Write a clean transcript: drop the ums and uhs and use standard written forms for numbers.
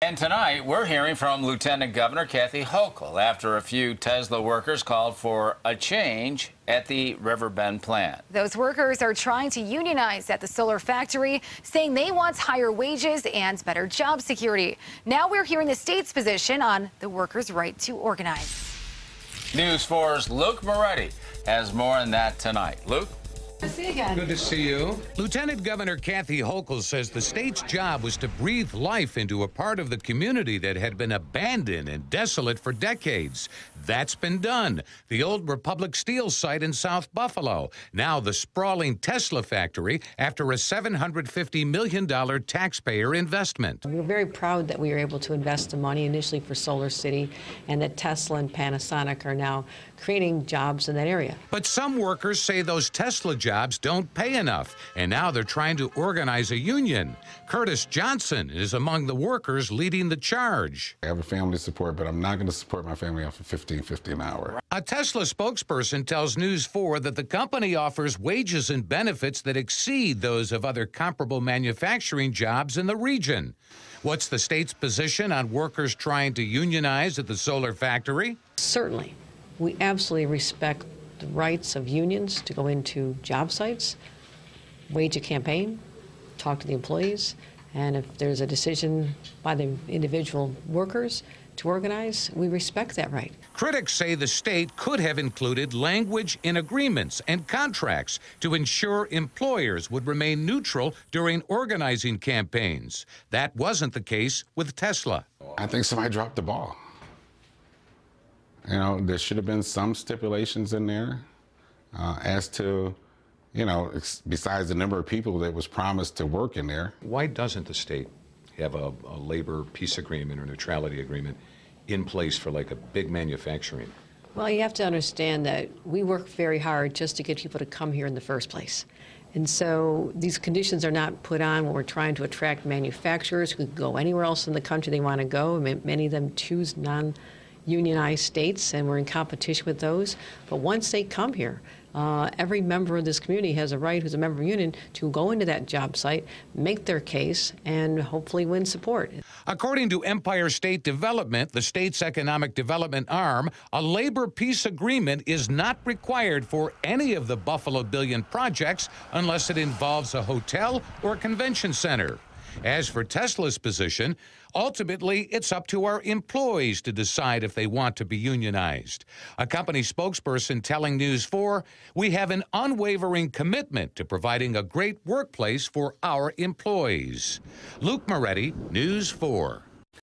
And tonight, we're hearing from Lieutenant Governor Kathy Hochul after a few Tesla workers called for a change at the Riverbend plant. Those workers are trying to unionize at the solar factory, saying they want higher wages and better job security. Now we're hearing the state's position on the workers' right to organize. News 4's Luke Moretti has more on that tonight. Luke? Good to see you again. Good to see you. Lieutenant Governor Kathy Hochul says the state's job was to breathe life into a part of the community that had been abandoned and desolate for decades. That's been done. The old Republic Steel site in South Buffalo. Now the sprawling Tesla factory after a $750 million taxpayer investment. We're very proud that we were able to invest the money initially for Solar City and that Tesla and Panasonic are now creating jobs in that area. But some workers say those Tesla jobs don't pay enough, and now they're trying to organize a union. Curtis Johnson is among the workers leading the charge. I have a family to support, but I'm not going to support my family off of $15.50 an hour. A Tesla spokesperson tells News 4 that the company offers wages and benefits that exceed those of other comparable manufacturing jobs in the region. What's the state's position on workers trying to unionize at the solar factory? Certainly. We absolutely respect the rights of unions to go into job sites, wage a campaign, talk to the employees, and if there's a decision by the individual workers to organize, we respect that right. Critics say the state could have included language in agreements and contracts to ensure employers would remain neutral during organizing campaigns. That wasn't the case with Tesla. I think somebody dropped the ball. You know, there should have been some stipulations in there as to, you know, besides the number of people that was promised to work in there. Why doesn't the state have a labor peace agreement or neutrality agreement in place for like a big manufacturing? Well, you have to understand that we work very hard just to get people to come here in the first place. And so these conditions are not put on when we're trying to attract manufacturers who could go anywhere else in the country they want to go. Many of them choose unionized states, and we're in competition with those. But once they come here, every member of this community has a right, who's a member of a union, to go into that job site, make their case, and hopefully win support. According to Empire State Development, the state's economic development arm, a labor peace agreement is not required for any of the Buffalo Billion projects unless it involves a hotel or convention center. As for Tesla's position, ultimately, it's up to our employees to decide if they want to be unionized. A company spokesperson telling News 4, we have an unwavering commitment to providing a great workplace for our employees. Luke Moretti, News 4.